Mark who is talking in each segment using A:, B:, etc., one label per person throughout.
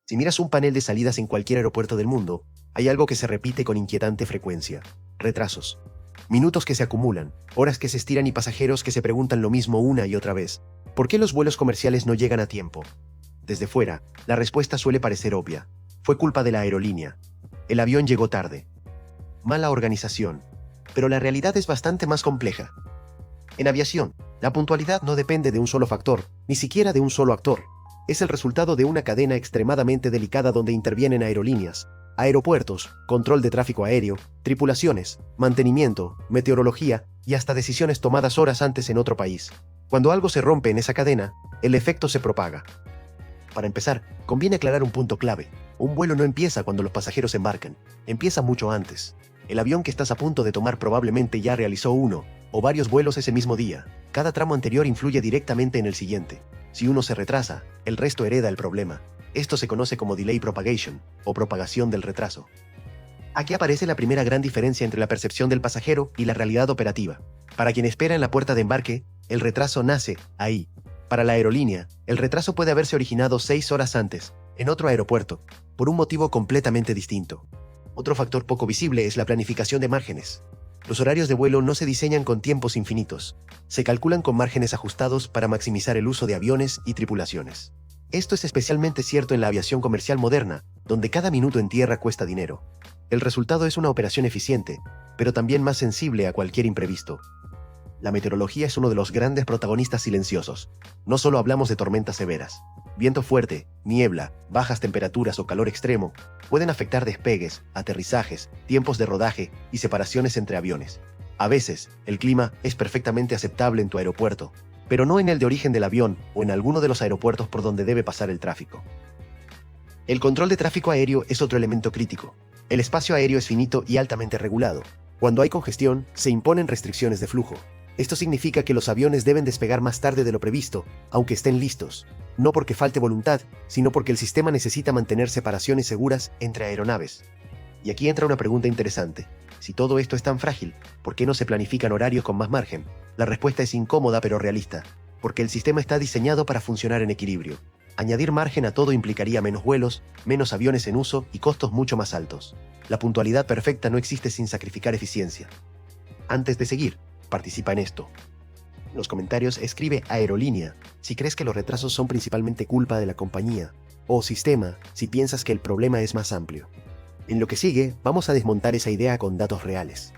A: Si miras un panel de salidas en cualquier aeropuerto del mundo, hay algo que se repite con inquietante frecuencia: retrasos. Minutos que se acumulan, horas que se estiran y pasajeros que se preguntan lo mismo una y otra vez. ¿Por qué los vuelos comerciales no llegan a tiempo? Desde fuera, la respuesta suele parecer obvia. Fue culpa de la aerolínea. El avión llegó tarde. Mala organización. Pero la realidad es bastante más compleja. En aviación, la puntualidad no depende de un solo factor, ni siquiera de un solo actor. Es el resultado de una cadena extremadamente delicada donde intervienen aerolíneas, aeropuertos, control de tráfico aéreo, tripulaciones, mantenimiento, meteorología y hasta decisiones tomadas horas antes en otro país. Cuando algo se rompe en esa cadena, el efecto se propaga. Para empezar, conviene aclarar un punto clave. Un vuelo no empieza cuando los pasajeros embarcan, empieza mucho antes. El avión que estás a punto de tomar probablemente ya realizó uno o varios vuelos ese mismo día. Cada tramo anterior influye directamente en el siguiente. Si uno se retrasa, el resto hereda el problema. Esto se conoce como delay propagation, o propagación del retraso. Aquí aparece la primera gran diferencia entre la percepción del pasajero y la realidad operativa. Para quien espera en la puerta de embarque, el retraso nace ahí. Para la aerolínea, el retraso puede haberse originado 6 horas antes, en otro aeropuerto, por un motivo completamente distinto. Otro factor poco visible es la planificación de márgenes. Los horarios de vuelo no se diseñan con tiempos infinitos. Se calculan con márgenes ajustados para maximizar el uso de aviones y tripulaciones. Esto es especialmente cierto en la aviación comercial moderna, donde cada minuto en tierra cuesta dinero. El resultado es una operación eficiente, pero también más sensible a cualquier imprevisto. La meteorología es uno de los grandes protagonistas silenciosos. No solo hablamos de tormentas severas. Viento fuerte, niebla, bajas temperaturas o calor extremo pueden afectar despegues, aterrizajes, tiempos de rodaje y separaciones entre aviones. A veces, el clima es perfectamente aceptable en tu aeropuerto, pero no en el de origen del avión o en alguno de los aeropuertos por donde debe pasar el tráfico. El control de tráfico aéreo es otro elemento crítico. El espacio aéreo es finito y altamente regulado. Cuando hay congestión, se imponen restricciones de flujo. Esto significa que los aviones deben despegar más tarde de lo previsto, aunque estén listos. No porque falte voluntad, sino porque el sistema necesita mantener separaciones seguras entre aeronaves. Y aquí entra una pregunta interesante. Si todo esto es tan frágil, ¿por qué no se planifican horarios con más margen? La respuesta es incómoda pero realista, porque el sistema está diseñado para funcionar en equilibrio. Añadir margen a todo implicaría menos vuelos, menos aviones en uso y costos mucho más altos. La puntualidad perfecta no existe sin sacrificar eficiencia. Antes de seguir, participa en esto. En los comentarios escribe aerolínea si crees que los retrasos son principalmente culpa de la compañía, o sistema si piensas que el problema es más amplio. En lo que sigue, vamos a desmontar esa idea con datos reales.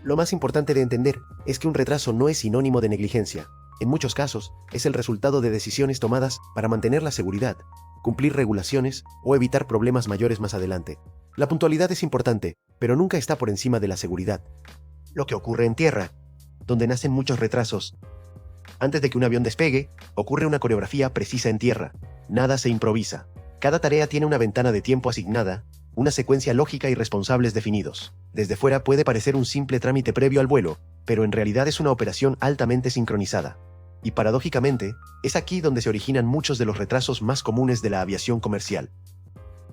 A: Lo más importante de entender es que un retraso no es sinónimo de negligencia. En muchos casos, es el resultado de decisiones tomadas para mantener la seguridad, cumplir regulaciones o evitar problemas mayores más adelante. La puntualidad es importante, pero nunca está por encima de la seguridad. Lo que ocurre en tierra, donde nacen muchos retrasos. Antes de que un avión despegue, ocurre una coreografía precisa en tierra. Nada se improvisa. Cada tarea tiene una ventana de tiempo asignada, una secuencia lógica y responsables definidos. Desde fuera puede parecer un simple trámite previo al vuelo, pero en realidad es una operación altamente sincronizada. Y paradójicamente, es aquí donde se originan muchos de los retrasos más comunes de la aviación comercial.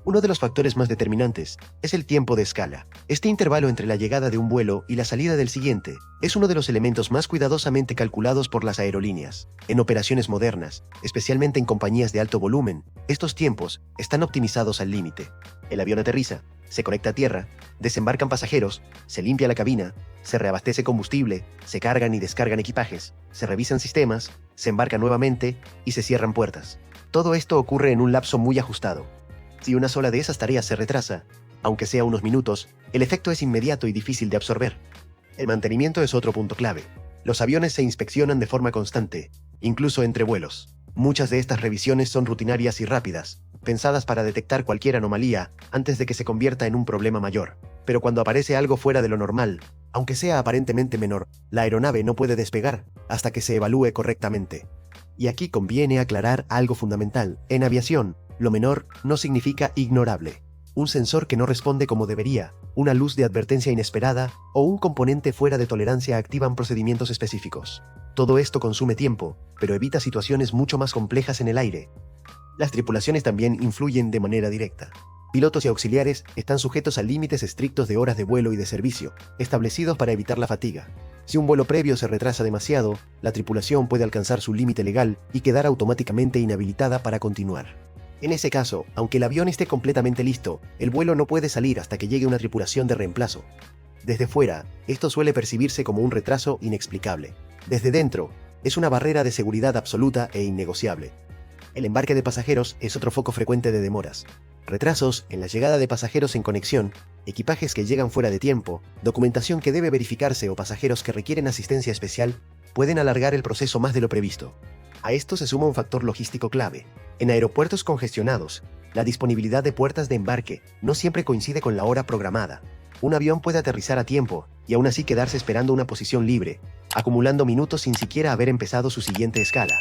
A: Uno de los factores más determinantes es el tiempo de escala. Este intervalo entre la llegada de un vuelo y la salida del siguiente es uno de los elementos más cuidadosamente calculados por las aerolíneas. En operaciones modernas, especialmente en compañías de alto volumen, estos tiempos están optimizados al límite. El avión aterriza, se conecta a tierra, desembarcan pasajeros, se limpia la cabina, se reabastece combustible, se cargan y descargan equipajes, se revisan sistemas, se embarcan nuevamente y se cierran puertas. Todo esto ocurre en un lapso muy ajustado. Si una sola de esas tareas se retrasa, aunque sea unos minutos, el efecto es inmediato y difícil de absorber. El mantenimiento es otro punto clave. Los aviones se inspeccionan de forma constante, incluso entre vuelos. Muchas de estas revisiones son rutinarias y rápidas, pensadas para detectar cualquier anomalía antes de que se convierta en un problema mayor. Pero cuando aparece algo fuera de lo normal, aunque sea aparentemente menor, la aeronave no puede despegar hasta que se evalúe correctamente. Y aquí conviene aclarar algo fundamental. En aviación, lo menor no significa ignorable. Un sensor que no responde como debería, una luz de advertencia inesperada o un componente fuera de tolerancia activan procedimientos específicos. Todo esto consume tiempo, pero evita situaciones mucho más complejas en el aire. Las tripulaciones también influyen de manera directa. Pilotos y auxiliares están sujetos a límites estrictos de horas de vuelo y de servicio, establecidos para evitar la fatiga. Si un vuelo previo se retrasa demasiado, la tripulación puede alcanzar su límite legal y quedar automáticamente inhabilitada para continuar. En ese caso, aunque el avión esté completamente listo, el vuelo no puede salir hasta que llegue una tripulación de reemplazo. Desde fuera, esto suele percibirse como un retraso inexplicable. Desde dentro, es una barrera de seguridad absoluta e innegociable. El embarque de pasajeros es otro foco frecuente de demoras. Retrasos en la llegada de pasajeros en conexión, equipajes que llegan fuera de tiempo, documentación que debe verificarse o pasajeros que requieren asistencia especial pueden alargar el proceso más de lo previsto. A esto se suma un factor logístico clave. En aeropuertos congestionados, la disponibilidad de puertas de embarque no siempre coincide con la hora programada. Un avión puede aterrizar a tiempo y aún así quedarse esperando una posición libre, acumulando minutos sin siquiera haber empezado su siguiente escala.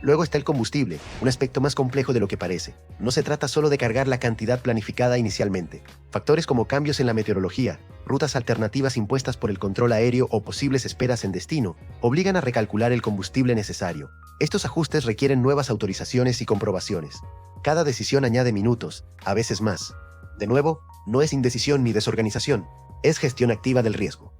A: Luego está el combustible, un aspecto más complejo de lo que parece. No se trata solo de cargar la cantidad planificada inicialmente. Factores como cambios en la meteorología, rutas alternativas impuestas por el control aéreo o posibles esperas en destino, obligan a recalcular el combustible necesario. Estos ajustes requieren nuevas autorizaciones y comprobaciones. Cada decisión añade minutos, a veces más. De nuevo, no es indecisión ni desorganización, es gestión activa del riesgo.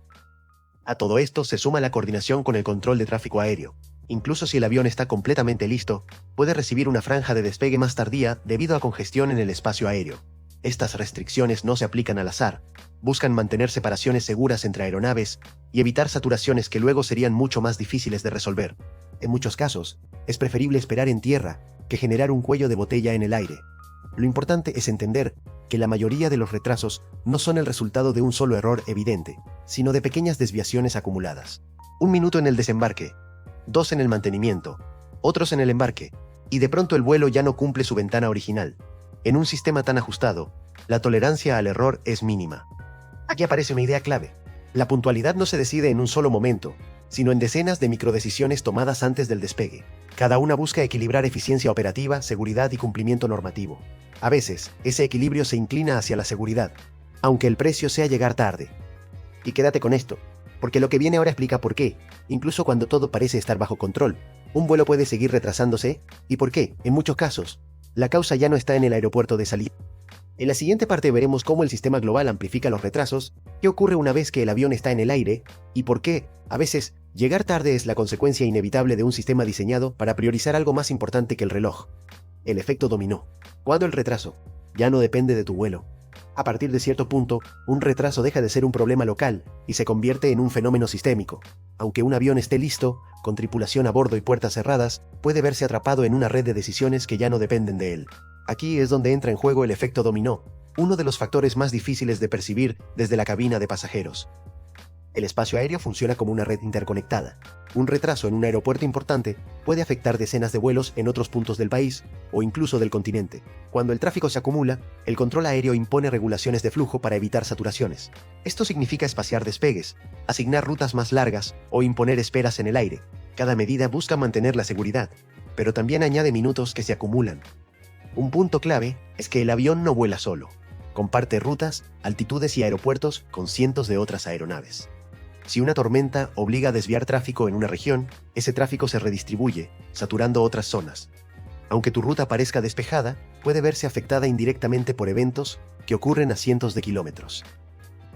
A: A todo esto se suma la coordinación con el control de tráfico aéreo. Incluso si el avión está completamente listo, puede recibir una franja de despegue más tardía debido a congestión en el espacio aéreo. Estas restricciones no se aplican al azar, buscan mantener separaciones seguras entre aeronaves y evitar saturaciones que luego serían mucho más difíciles de resolver. En muchos casos, es preferible esperar en tierra que generar un cuello de botella en el aire. Lo importante es entender que la mayoría de los retrasos no son el resultado de un solo error evidente, sino de pequeñas desviaciones acumuladas. 1 minuto en el desembarque, 2 en el mantenimiento, otros en el embarque, y de pronto el vuelo ya no cumple su ventana original. En un sistema tan ajustado, la tolerancia al error es mínima. Aquí aparece una idea clave. La puntualidad no se decide en un solo momento, sino en decenas de microdecisiones tomadas antes del despegue. Cada una busca equilibrar eficiencia operativa, seguridad y cumplimiento normativo. A veces, ese equilibrio se inclina hacia la seguridad, aunque el precio sea llegar tarde. Y quédate con esto, porque lo que viene ahora explica por qué, incluso cuando todo parece estar bajo control, un vuelo puede seguir retrasándose, y por qué, en muchos casos, la causa ya no está en el aeropuerto de salida. En la siguiente parte veremos cómo el sistema global amplifica los retrasos, qué ocurre una vez que el avión está en el aire, y por qué, a veces, llegar tarde es la consecuencia inevitable de un sistema diseñado para priorizar algo más importante que el reloj. El efecto dominó. Cuando el retraso ya no depende de tu vuelo. A partir de cierto punto, un retraso deja de ser un problema local y se convierte en un fenómeno sistémico. Aunque un avión esté listo, con tripulación a bordo y puertas cerradas, puede verse atrapado en una red de decisiones que ya no dependen de él. Aquí es donde entra en juego el efecto dominó, uno de los factores más difíciles de percibir desde la cabina de pasajeros. El espacio aéreo funciona como una red interconectada. Un retraso en un aeropuerto importante puede afectar decenas de vuelos en otros puntos del país o incluso del continente. Cuando el tráfico se acumula, el control aéreo impone regulaciones de flujo para evitar saturaciones. Esto significa espaciar despegues, asignar rutas más largas o imponer esperas en el aire. Cada medida busca mantener la seguridad, pero también añade minutos que se acumulan. Un punto clave es que el avión no vuela solo. Comparte rutas, altitudes y aeropuertos con cientos de otras aeronaves. Si una tormenta obliga a desviar tráfico en una región, ese tráfico se redistribuye, saturando otras zonas. Aunque tu ruta parezca despejada, puede verse afectada indirectamente por eventos que ocurren a cientos de kilómetros.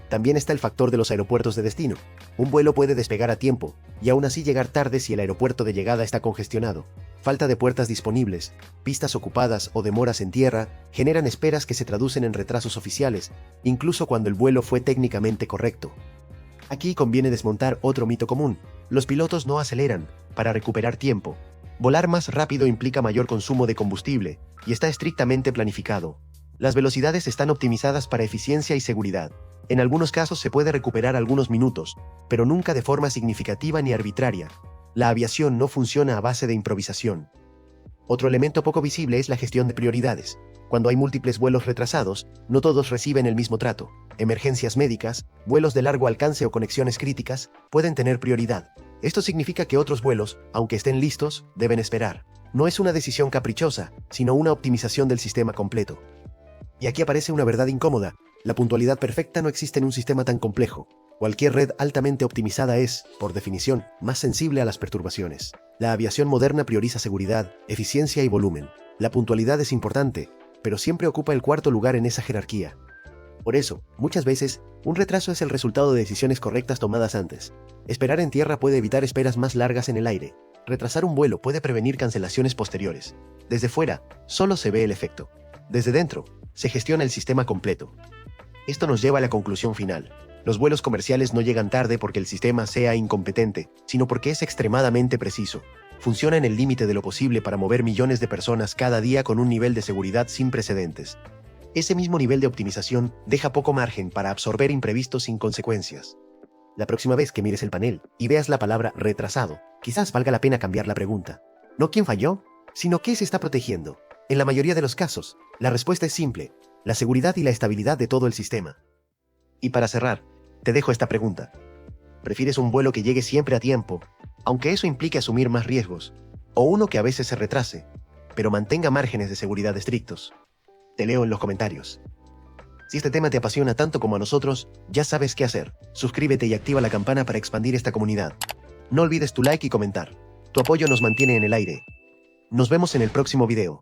A: También está el factor de los aeropuertos de destino. Un vuelo puede despegar a tiempo, y aún así llegar tarde si el aeropuerto de llegada está congestionado. Falta de puertas disponibles, pistas ocupadas o demoras en tierra generan esperas que se traducen en retrasos oficiales, incluso cuando el vuelo fue técnicamente correcto. Aquí conviene desmontar otro mito común. Los pilotos no aceleran para recuperar tiempo. Volar más rápido implica mayor consumo de combustible y está estrictamente planificado. Las velocidades están optimizadas para eficiencia y seguridad. En algunos casos se puede recuperar algunos minutos, pero nunca de forma significativa ni arbitraria. La aviación no funciona a base de improvisación. Otro elemento poco visible es la gestión de prioridades. Cuando hay múltiples vuelos retrasados, no todos reciben el mismo trato. Emergencias médicas, vuelos de largo alcance o conexiones críticas pueden tener prioridad. Esto significa que otros vuelos, aunque estén listos, deben esperar. No es una decisión caprichosa, sino una optimización del sistema completo. Y aquí aparece una verdad incómoda. La puntualidad perfecta no existe en un sistema tan complejo. Cualquier red altamente optimizada es, por definición, más sensible a las perturbaciones. La aviación moderna prioriza seguridad, eficiencia y volumen. La puntualidad es importante, pero siempre ocupa el cuarto lugar en esa jerarquía. Por eso, muchas veces, un retraso es el resultado de decisiones correctas tomadas antes. Esperar en tierra puede evitar esperas más largas en el aire. Retrasar un vuelo puede prevenir cancelaciones posteriores. Desde fuera, solo se ve el efecto. Desde dentro, se gestiona el sistema completo. Esto nos lleva a la conclusión final. Los vuelos comerciales no llegan tarde porque el sistema sea incompetente, sino porque es extremadamente preciso. Funciona en el límite de lo posible para mover millones de personas cada día con un nivel de seguridad sin precedentes. Ese mismo nivel de optimización deja poco margen para absorber imprevistos sin consecuencias. La próxima vez que mires el panel y veas la palabra retrasado, quizás valga la pena cambiar la pregunta. No quién falló, sino qué se está protegiendo. En la mayoría de los casos, la respuesta es simple: la seguridad y la estabilidad de todo el sistema. Y para cerrar, te dejo esta pregunta. ¿Prefieres un vuelo que llegue siempre a tiempo, aunque eso implique asumir más riesgos, o uno que a veces se retrase, pero mantenga márgenes de seguridad estrictos? Te leo en los comentarios. Si este tema te apasiona tanto como a nosotros, ya sabes qué hacer. Suscríbete y activa la campana para expandir esta comunidad. No olvides tu like y comentar. Tu apoyo nos mantiene en el aire. Nos vemos en el próximo video.